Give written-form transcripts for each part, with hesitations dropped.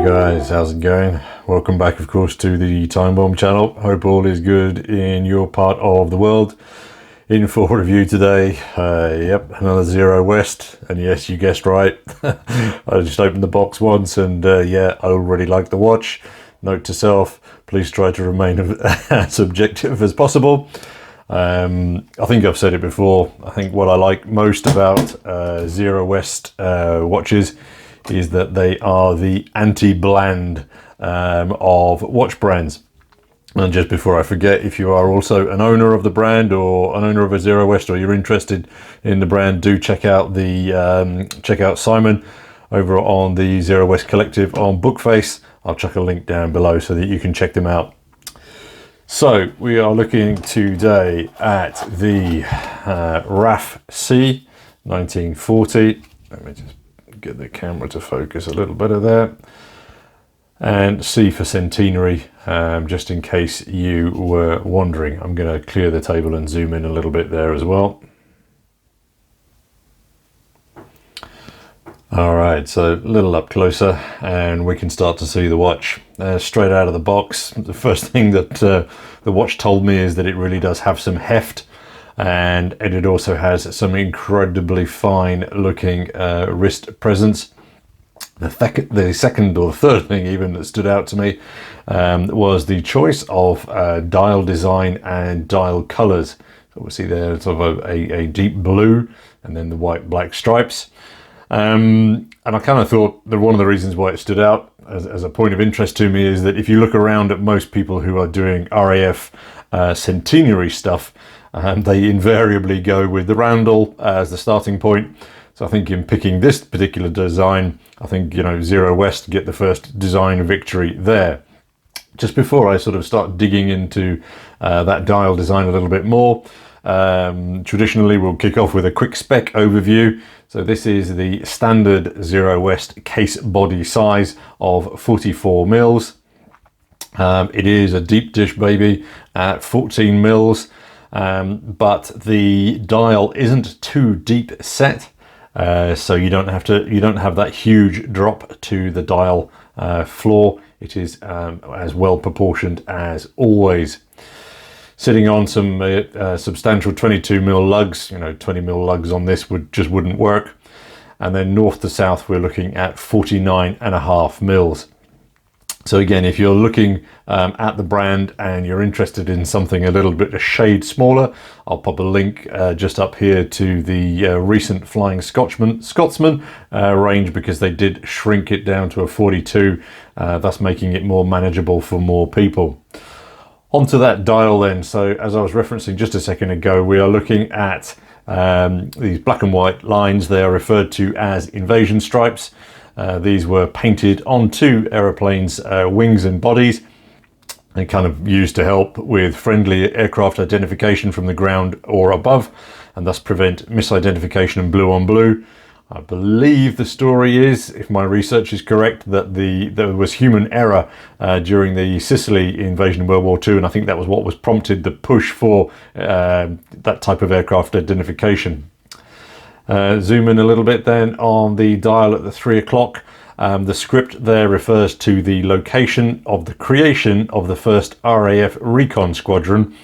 guys, how's it going? Welcome back, of course, to the Time Bomb channel. Hope all is good in your part of the world. In for review today, yep, another Zero West, and yes, you guessed right. I just opened the box once, and yeah, I already like the watch. Note to self, please try to remain as objective as possible. I think I've said it before. I think what I like most about Zero West watches is that they are the anti-bland of watch brands. And just before I forget, if you are also an owner of the brand or an owner of a Zero West, or you're interested in the brand, do check out Simon over on the Zero West Collective on Bookface. I'll chuck a link down below so that you can check them out. So we are looking today at the RAF-C 1940. Let me just get the camera to focus a little better there. And C for centenary, just in case you were wondering. I'm going to clear the table and zoom in a little bit there as well. All right, so a little up closer and we can start to see the watch straight out of the box. The first thing that the watch told me is that it really does have some heft, and it also has some incredibly fine looking wrist presence. The second or third thing even that stood out to me was the choice of dial design and dial colors. Obviously there's sort of a deep blue and then the white black stripes. And I kind of thought that one of the reasons why it stood out as a point of interest to me is that if you look around at most people who are doing RAF centenary stuff, they invariably go with the roundel as the starting point. So I think in picking this particular design, I think, you know, Zero West get the first design victory there. Just before I sort of start digging into that dial design a little bit more, traditionally we'll kick off with a quick spec overview. So this is the standard Zero West case body size of 44 mils. It is a deep dish baby at 14 mils, but the dial isn't too deep set. So you don't have that huge drop to the dial floor. It is as well proportioned as always. Sitting on some substantial 22 mil lugs, you know, 20 mil lugs on this just wouldn't work. And then north to south, we're looking at 49.5 mils. So again, if you're looking at the brand and you're interested in something a little bit a shade smaller, I'll pop a link just up here to the recent Flying Scotsman range, because they did shrink it down to a 42, thus making it more manageable for more people. Onto that dial then. So as I was referencing just a second ago, we are looking at these black and white lines. They are referred to as invasion stripes. These were painted onto aeroplanes' wings and bodies, and kind of used to help with friendly aircraft identification from the ground or above, and thus prevent misidentification and blue on blue. I believe the story is, if my research is correct, that there was human error during the Sicily invasion in World War II, and I think that was what was prompted the push for that type of aircraft identification. Zoom in a little bit then on the dial at the 3 o'clock. The script there refers to the location of the creation of the first RAF Recon Squadron.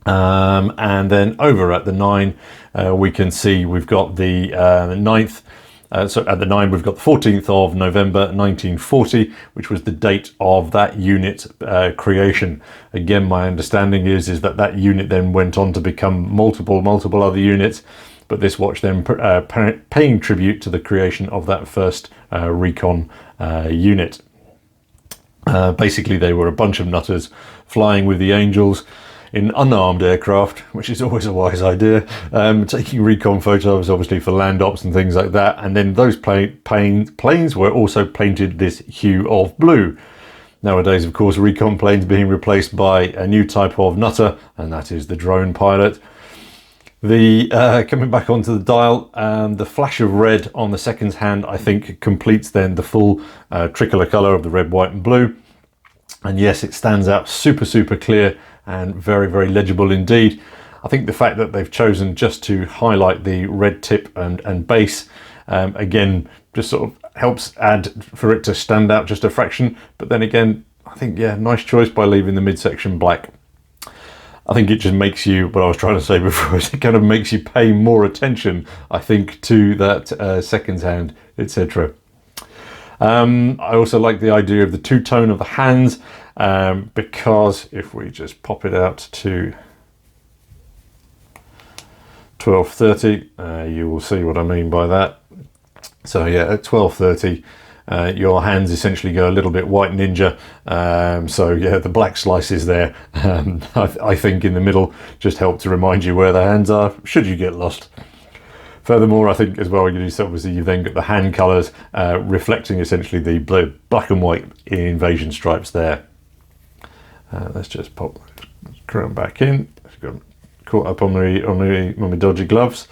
And then over at the 9, we can see we've got the 9th. So at the 9, we've got the 14th of November 1940, which was the date of that unit creation. Again, my understanding is that unit then went on to become multiple other units. But this watch then paying tribute to the creation of that first recon unit. Basically, they were a bunch of nutters flying with the Angels in unarmed aircraft, which is always a wise idea, taking recon photos, obviously, for land ops and things like that. And then those planes were also painted this hue of blue. Nowadays, of course, recon planes being replaced by a new type of nutter, and that is the drone pilot. Coming back onto the dial, the flash of red on the seconds hand, I think, completes then the full tricolor color of the red, white and blue. And yes, it stands out super clear and very legible indeed. I think the fact that they've chosen just to highlight the red tip and base, again, just sort of helps add for it to stand out just a fraction. But then again, I think, yeah, nice choice by leaving the midsection black. I think it just makes you, what I was trying to say before, it kind of makes you pay more attention, I think, to that seconds hand, etc. I also like the idea of the two-tone of the hands, because if we just pop it out to 1230, you will see what I mean by that. So yeah, at 1230, your hands essentially go a little bit white ninja. So yeah, the black slices there, I think in the middle, just help to remind you where the hands are, should you get lost. Furthermore, I think as well, obviously you've then got the hand colours reflecting essentially the black and white invasion stripes there. Let's just pop the crown back in. Got caught up on my dodgy gloves.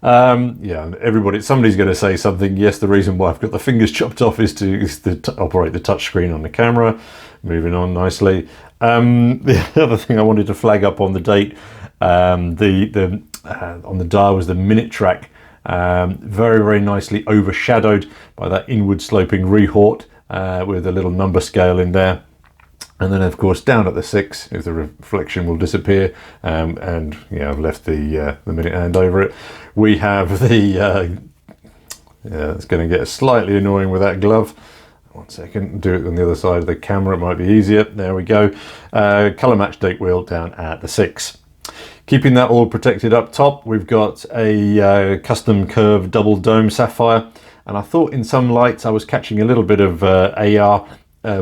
Yeah, somebody's going to say something. Yes, the reason why I've got the fingers chopped off is to operate the touch screen on the camera. Moving on nicely. The other thing I wanted to flag up on the date, on the dial was the minute track. Very, very nicely overshadowed by that inward sloping rehort with a little number scale in there. And then of course down at the 6, if the reflection will disappear, and yeah, I've left the minute hand over it. We have the, yeah, it's going to get slightly annoying with that glove. 1 second, do it on the other side of the camera, it might be easier. There we go. Colour match date wheel down at the 6. Keeping that all protected up top, we've got a custom curved double dome sapphire, and I thought in some lights I was catching a little bit of AR,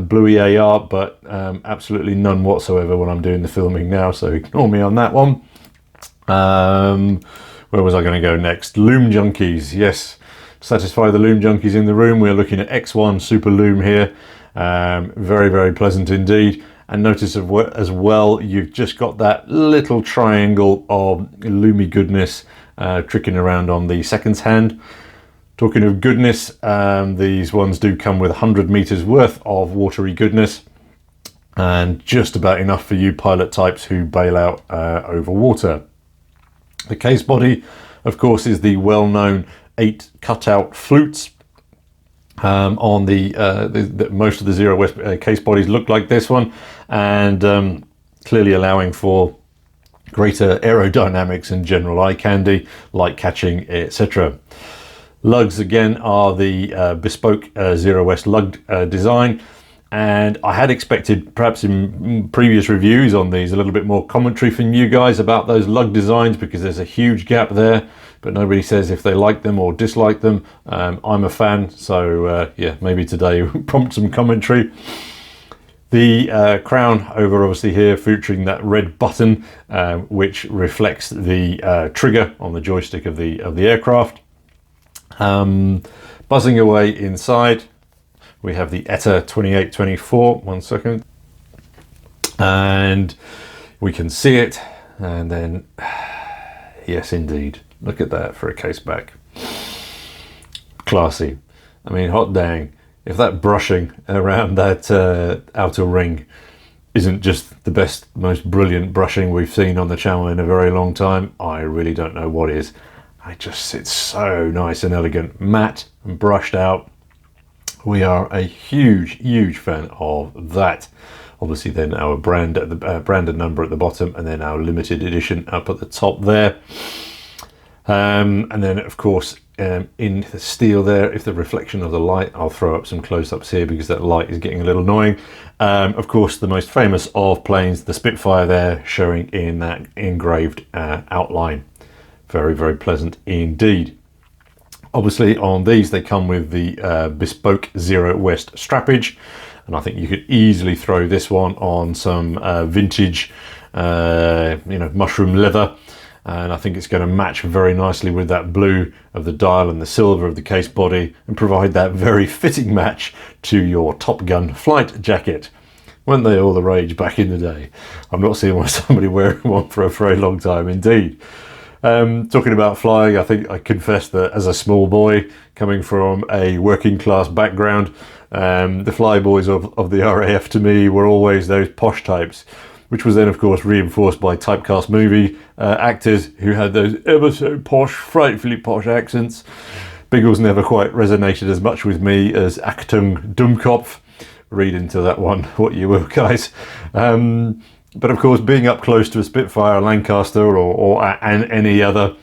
bluey AR, but absolutely none whatsoever when I'm doing the filming now, so ignore me on that one. Where was I going to go next? Lume junkies, yes. Satisfy the lume junkies in the room. We're looking at X1 Super Lume here. Very, very pleasant indeed. And notice as well, you've just got that little triangle of loomy goodness tricking around on the seconds hand. Talking of goodness, these ones do come with 100 meters worth of watery goodness, and just about enough for you pilot types who bail out over water. The case body, of course, is the well-known 8 cutout flutes. On the most of the Zero West case bodies look like this one, and clearly allowing for greater aerodynamics and general eye candy, light catching, etc. Lugs again are the bespoke Zero West lug design, and I had expected perhaps in previous reviews on these a little bit more commentary from you guys about those lug designs, because there's a huge gap there, but nobody says if they like them or dislike them. I'm a fan, so yeah, maybe today prompt some commentary. The crown over obviously here featuring that red button which reflects the trigger on the joystick of the aircraft. Buzzing away inside, we have the ETA 2824. 1 second, and we can see it, and then yes indeed, look at that for a case back. Classy. I mean, hot dang, if that brushing around that outer ring isn't just the best, most brilliant brushing we've seen on the channel in a very long time, I really don't know what is. It just sits so nice and elegant, matte and brushed out. We are a huge fan of that. Obviously then our brand at the branded number at the bottom, and then our limited edition up at the top there. And then of course in the steel there, if the reflection of the light, I'll throw up some close-ups here because that light is getting a little annoying. Of course the most famous of planes, the Spitfire there, showing in that engraved outline. Very pleasant indeed. Obviously on these they come with the bespoke Zero West strappage, and I think you could easily throw this one on some vintage mushroom leather, and I think it's going to match very nicely with that blue of the dial and the silver of the case body, and provide that very fitting match to your Top Gun flight jacket. Weren't they all the rage back in the day? I'm not seeing somebody wearing one for a very long time indeed. Talking about flying, I think I confess that as a small boy coming from a working class background, the flyboys of the RAF to me were always those posh types, which was then of course reinforced by typecast movie actors who had those ever so posh, frightfully posh accents. Biggles never quite resonated as much with me as Achtung Dummkopf. Read into that one what you will, guys. But of course, being up close to a Spitfire, Lancaster, or any other,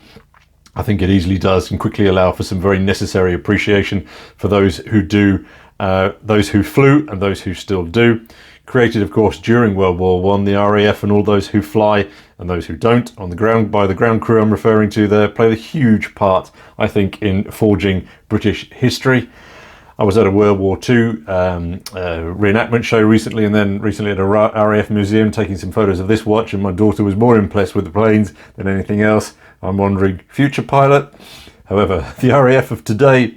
I think it easily does and quickly allow for some very necessary appreciation for those who do, those who flew and those who still do. Created, of course, during World War I, the RAF and all those who fly and those who don't on the ground, by the ground crew I'm referring to there, played a huge part, I think, in forging British history. I was at a World War II reenactment show recently, and then recently at a RAF museum taking some photos of this watch, and my daughter was more impressed with the planes than anything else. I'm wondering, future pilot? However, the RAF of today,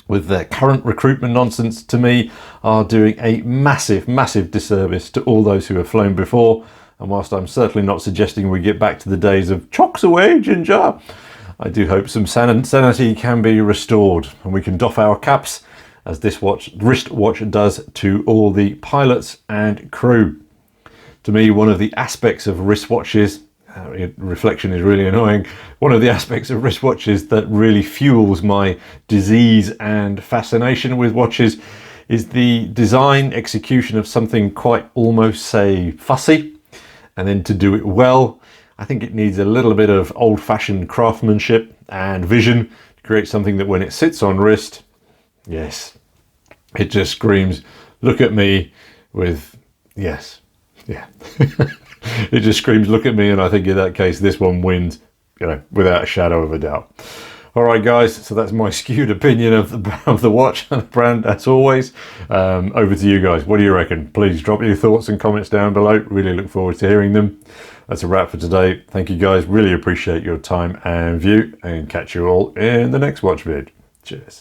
with their current recruitment nonsense, to me, are doing a massive, massive disservice to all those who have flown before. And whilst I'm certainly not suggesting we get back to the days of chocks away, Ginger, I do hope some sanity can be restored and we can doff our caps, as this wristwatch does to all the pilots and crew. To me, one of the aspects of wristwatches, reflection is really annoying, one of the aspects of wristwatches that really fuels my disease and fascination with watches is the design execution of something quite almost, say, fussy. And then to do it well, I think it needs a little bit of old-fashioned craftsmanship and vision to create something that when it sits on wrist, yes, it just screams, look at me with, yes, yeah. It just screams, look at me, and I think in that case, this one wins, without a shadow of a doubt. All right, guys, so that's my skewed opinion of the watch and the brand, as always. Over to you guys. What do you reckon? Please drop your thoughts and comments down below. Really look forward to hearing them. That's a wrap for today. Thank you, guys. Really appreciate your time and view, and catch you all in the next watch vid. Cheers.